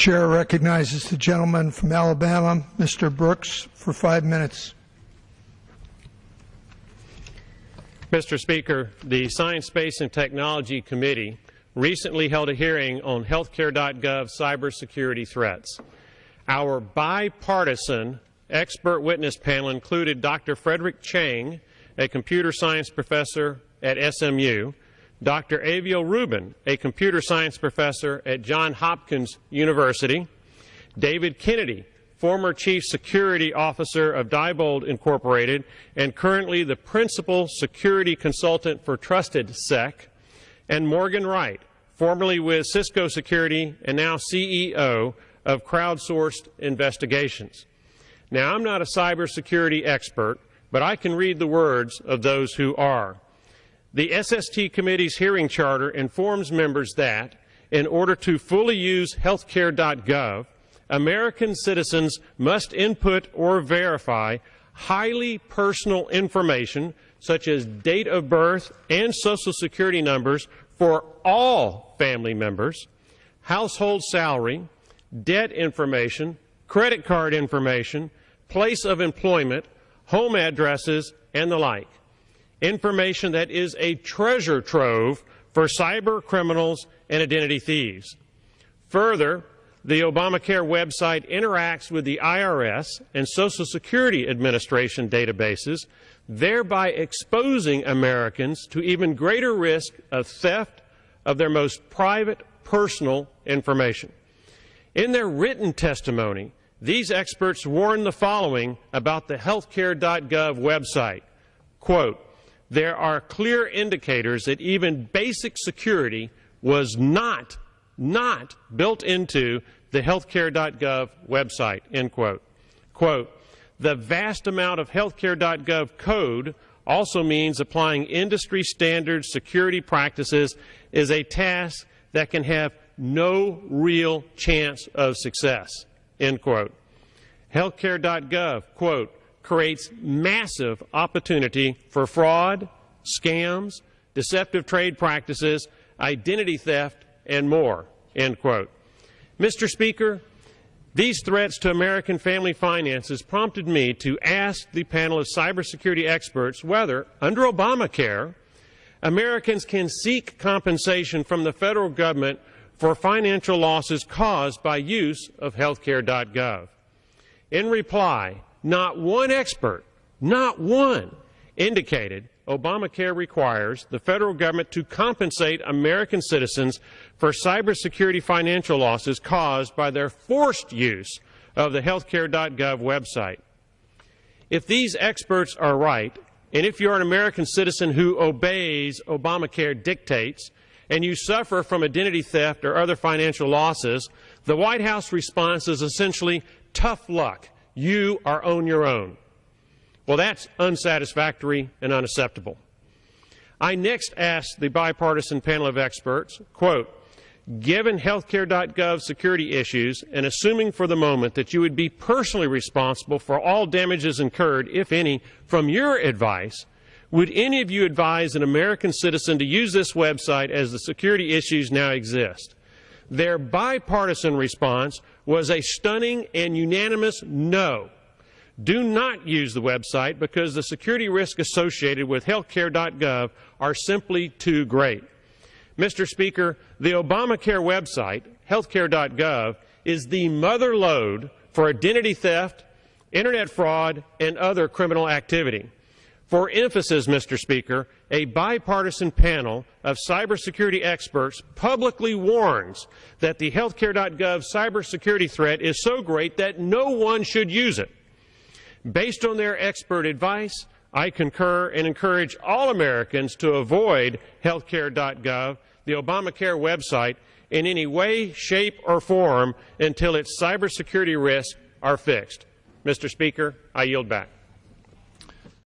Chair recognizes the gentleman from Alabama, Mr. Brooks, for 5 minutes. Mr. Speaker, the Science, Space, and Technology Committee recently held a hearing on HealthCare.Gov cybersecurity threats. Our bipartisan expert witness panel included Dr. Frederick Chang, a computer science professor at SMU, Dr. Aviel Rubin, a computer science professor at Johns Hopkins University, David Kennedy, former Chief Security Officer of Diebold Incorporated and currently the Principal Security Consultant for TrustedSec, and Morgan Wright, formerly with Cisco Security and now CEO of Crowdsourced Investigations. Now, I'm not a cybersecurity expert, but I can read the words of those who are. The SST Committee's hearing charter informs members that, in order to fully use HealthCare.Gov, American citizens must input or verify highly personal information such as date of birth and Social Security numbers for all family members, household salary, debt information, credit card information, place of employment, home addresses, and the like. Information that is a treasure trove for cyber criminals and identity thieves. Further, the Obamacare website interacts with the IRS and Social Security Administration databases, thereby exposing Americans to even greater risk of theft of their most private, personal information. In their written testimony, these experts warn the following about the HealthCare.Gov website. Quote, "There are clear indicators that even basic security was not built into the HealthCare.Gov website," end quote. Quote, "The vast amount of HealthCare.Gov code also means applying industry standard security practices is a task that can have no real chance of success," end quote. HealthCare.Gov, quote, "creates massive opportunity for fraud, scams, deceptive trade practices, identity theft, and more," end quote. Mr. Speaker, these threats to American family finances prompted me to ask the panel of cybersecurity experts whether, under Obamacare, Americans can seek compensation from the federal government for financial losses caused by use of HealthCare.Gov. In reply, not one expert, not one, indicated Obamacare requires the federal government to compensate American citizens for cybersecurity financial losses caused by their forced use of the HealthCare.Gov website. If these experts are right, and if you're an American citizen who obeys Obamacare dictates, and you suffer from identity theft or other financial losses, the White House response is essentially, tough luck. You are on your own. Well, that's unsatisfactory and unacceptable. I next asked the bipartisan panel of experts, quote, "Given HealthCare.Gov security issues and assuming for the moment that you would be personally responsible for all damages incurred, if any, from your advice, would any of you advise an American citizen to use this website as the security issues now exist?" Their bipartisan response was a stunning and unanimous no. Do not use the website because the security risks associated with HealthCare.Gov are simply too great. Mr. Speaker, the Obamacare website, HealthCare.Gov, is the mother lode for identity theft, internet fraud, and other criminal activity. For emphasis, Mr. Speaker, a bipartisan panel of cybersecurity experts publicly warns that the HealthCare.Gov cybersecurity threat is so great that no one should use it. Based on their expert advice, I concur and encourage all Americans to avoid HealthCare.Gov, the Obamacare website, in any way, shape, or form until its cybersecurity risks are fixed. Mr. Speaker, I yield back.